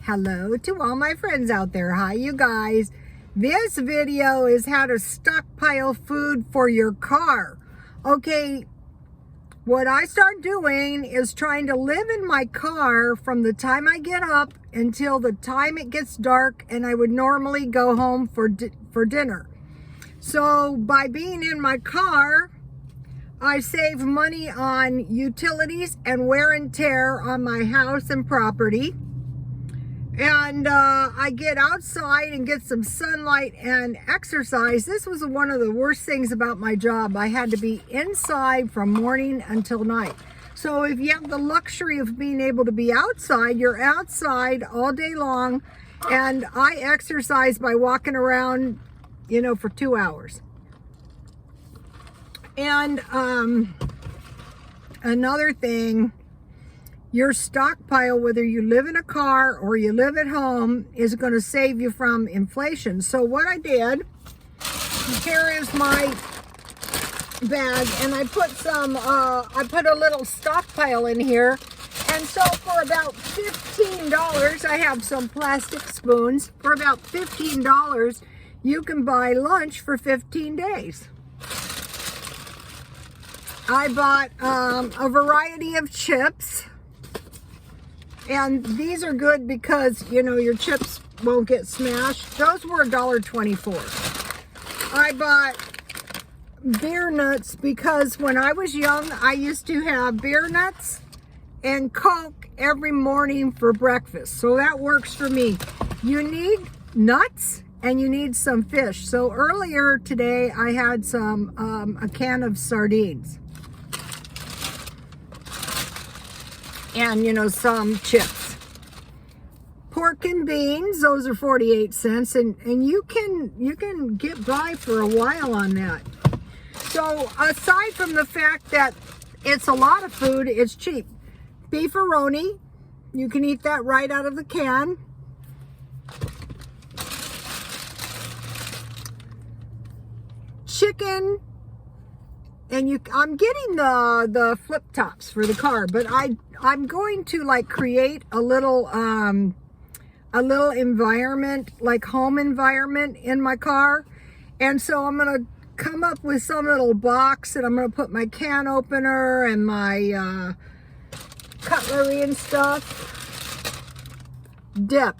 Hello to all my friends out there. Hi, you guys. This video is how to stockpile food for your car. Okay, what I start doing is trying to live in my car from the time I get up until the time it gets dark, and I would normally go home for dinner. So by being in my car, I save money on utilities and wear and tear on my house and property. And I get outside and get some sunlight and exercise. This was one of the worst things about my job. I had to be inside from morning until night. So if you have the luxury of being able to be outside, you're outside all day long. And I exercise by walking around, for 2 hours. And another thing, your stockpile, whether you live in a car or you live at home, is going to save you from inflation. So what I did, here is my bag, and I put a little stockpile in here. And so for about $15, I have some plastic spoons. For about $15, you can buy lunch for 15 days. I bought a variety of chips. And these are good because, your chips won't get smashed. Those were $1.24. I bought beer nuts because when I was young, I used to have beer nuts and Coke every morning for breakfast. So that works for me. You need nuts and you need some fish. So earlier today, I had a can of sardines. And some chips. Pork and beans, those are 48 cents, and you can get by for a while on that. So aside from the fact that it's a lot of food, it's cheap. Beefaroni, you can eat that right out of the can. Chicken. And I'm getting the flip tops for the car, but I'm going to create a little environment, like home environment in my car. And so I'm gonna come up with some little box, and I'm gonna put my can opener and my cutlery and stuff. Dip.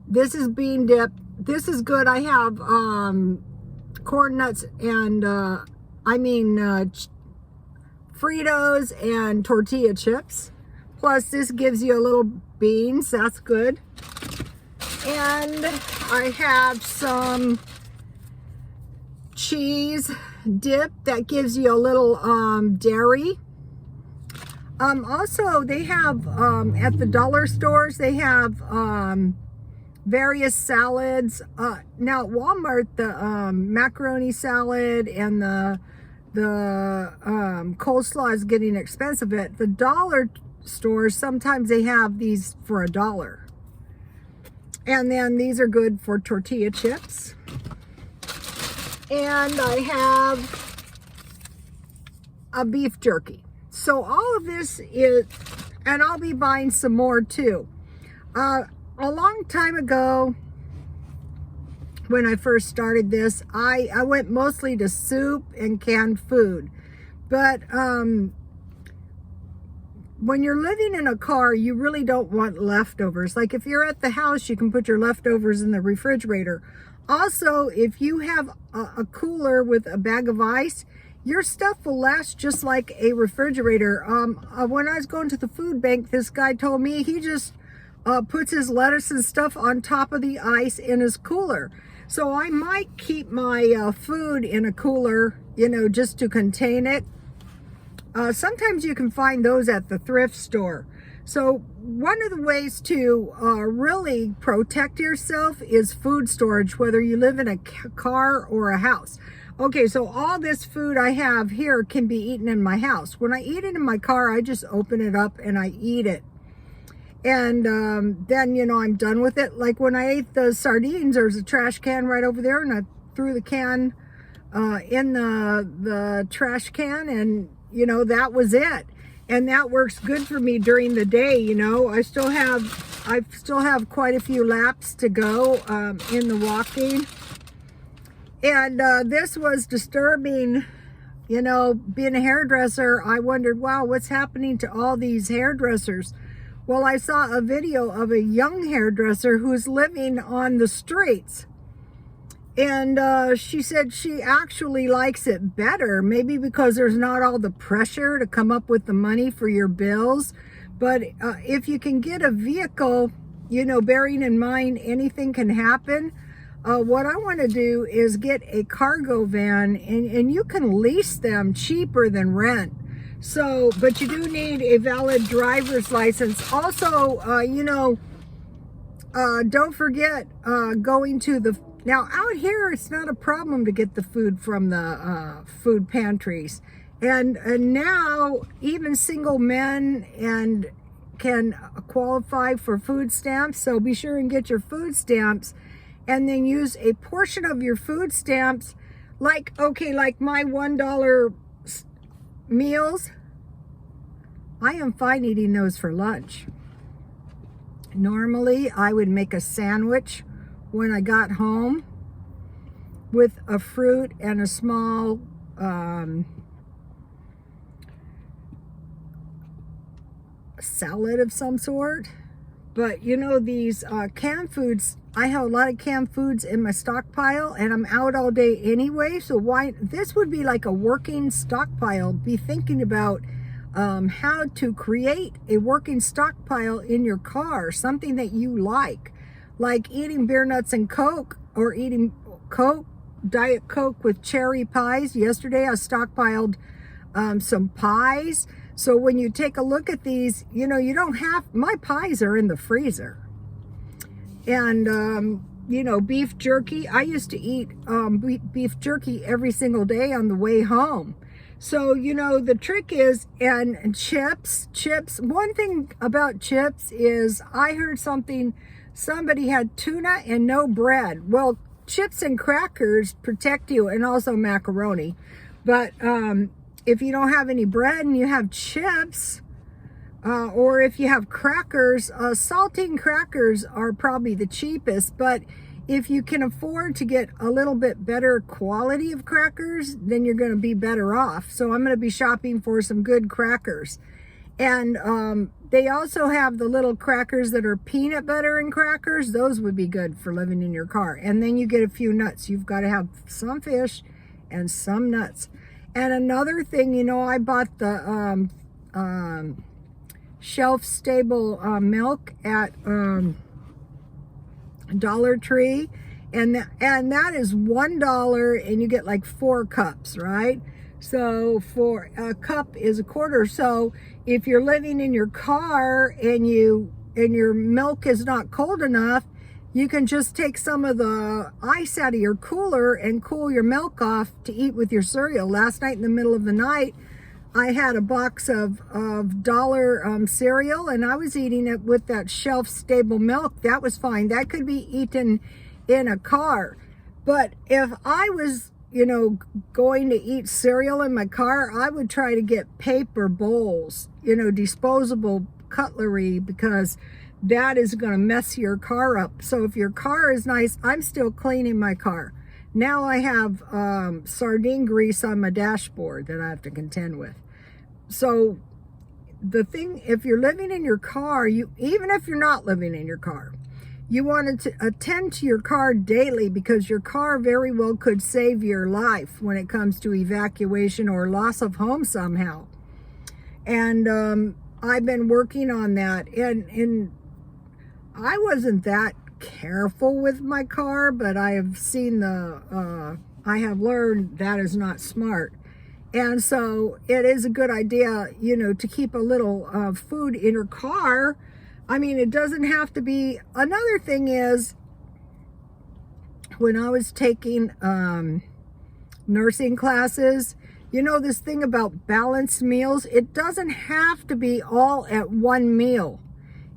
This is bean dip. This is good. I have corn nuts and Fritos and tortilla chips. Plus this gives you a little beans, that's good. And I have some cheese dip that gives you a little dairy. Also they have, at the dollar stores, they have various salads. Now at Walmart, the macaroni salad and the coleslaw is getting expensive. At the dollar stores, sometimes they have these for $1. And then these are good for tortilla chips. And I have a beef jerky. So all of this is, and I'll be buying some more too. A long time ago, when I first started this, I went mostly to soup and canned food. But when you're living in a car, you really don't want leftovers. Like if you're at the house, you can put your leftovers in the refrigerator. Also, if you have a cooler with a bag of ice, your stuff will last just like a refrigerator. When I was going to the food bank, this guy told me he just puts his lettuce and stuff on top of the ice in his cooler. So I might keep my food in a cooler, just to contain it. Sometimes you can find those at the thrift store. So one of the ways to really protect yourself is food storage, whether you live in a car or a house. Okay, so all this food I have here can be eaten in my house. When I eat it in my car, I just open it up and I eat it. And then, I'm done with it. Like when I ate the sardines, there's a trash can right over there, and I threw the can in the trash can, and, that was it. And that works good for me during the day, I still have I still have quite a few laps to go in the walking. And this was disturbing. You know, being a hairdresser, I wondered, wow, what's happening to all these hairdressers? Well, I saw a video of a young hairdresser who's living on the streets. And she said she actually likes it better, maybe because there's not all the pressure to come up with the money for your bills. But if you can get a vehicle, you know, bearing in mind anything can happen, what I want to do is get a cargo van, and you can lease them cheaper than rent. So, but you do need a valid driver's license. Also, you know, don't forget going to the, now out here, it's not a problem to get the food from the food pantries. And now even single men and can qualify for food stamps. So be sure and get your food stamps, and then use a portion of your food stamps, like, okay, like my $1 meals, I am fine eating those for lunch. Normally, I would make a sandwich when I got home with a fruit and a small salad of some sort. But you know, these canned foods, I have a lot of canned foods in my stockpile, and I'm out all day anyway. So why, this would be like a working stockpile. Be thinking about how to create a working stockpile in your car, something that you like eating beer nuts and Coke, or eating Coke, Diet Coke with cherry pies. Yesterday I stockpiled some pies. So when you take a look at these, you know, you don't have, my pies are in the freezer. And, you know, beef jerky, I used to eat beef jerky every single day on the way home. So, you know, the trick is, and chips, one thing about chips is I heard somebody had tuna and no bread. Well, chips and crackers protect you, and also macaroni. But, if you don't have any bread and you have chips, or if you have crackers, saltine crackers are probably the cheapest. But if you can afford to get a little bit better quality of crackers, then you're going to be better off. So I'm going to be shopping for some good crackers. And they also have the little crackers that are peanut butter and crackers. Those would be good for living in your car. And then you get a few nuts. You've got to have some fish and some nuts. And another thing, you know, I bought the shelf-stable milk at Dollar Tree, and that is $1, and you get like 4 cups, right? So for a cup is a quarter. So if you're living in your car and your milk is not cold enough, you can just take some of the ice out of your cooler and cool your milk off to eat with your cereal. Last night in the middle of the night, I had a box of Dollar cereal, and I was eating it with that shelf-stable milk. That was fine. That could be eaten in a car. But if I was, you know, going to eat cereal in my car, I would try to get paper bowls, you know, disposable cutlery, because that is going to mess your car up. So if your car is nice, I'm still cleaning my car. Now I have sardine grease on my dashboard that I have to contend with. So the thing, if you're living in your car, even if you're not living in your car, you want to attend to your car daily, because your car very well could save your life when it comes to evacuation or loss of home somehow. And I've been working on that, and I wasn't that careful with my car, but I have seen I have learned that is not smart. And so it is a good idea, you know, to keep a little food in your car. I mean, it doesn't have to be. Another thing is, when I was taking nursing classes, you know, this thing about balanced meals, it doesn't have to be all at one meal.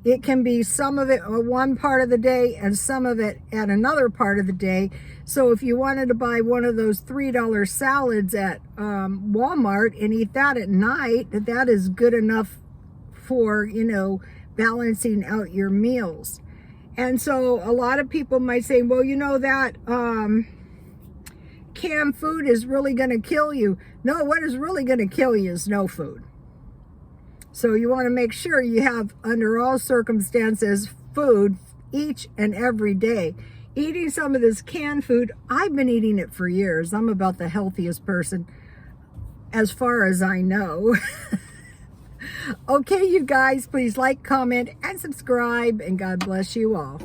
It can be some of it one part of the day and some of it at another part of the day. So if you wanted to buy one of those $3 salads at Walmart and eat that at night, that is good enough for, you know, balancing out your meals. And so a lot of people might say, well, you know, that canned food is really going to kill you. No, what is really going to kill you is no food. So you want to make sure you have, under all circumstances, food each and every day. Eating some of this canned food, I've been eating it for years. I'm about the healthiest person as far as I know. Okay, you guys, please like, comment, and subscribe, and God bless you all.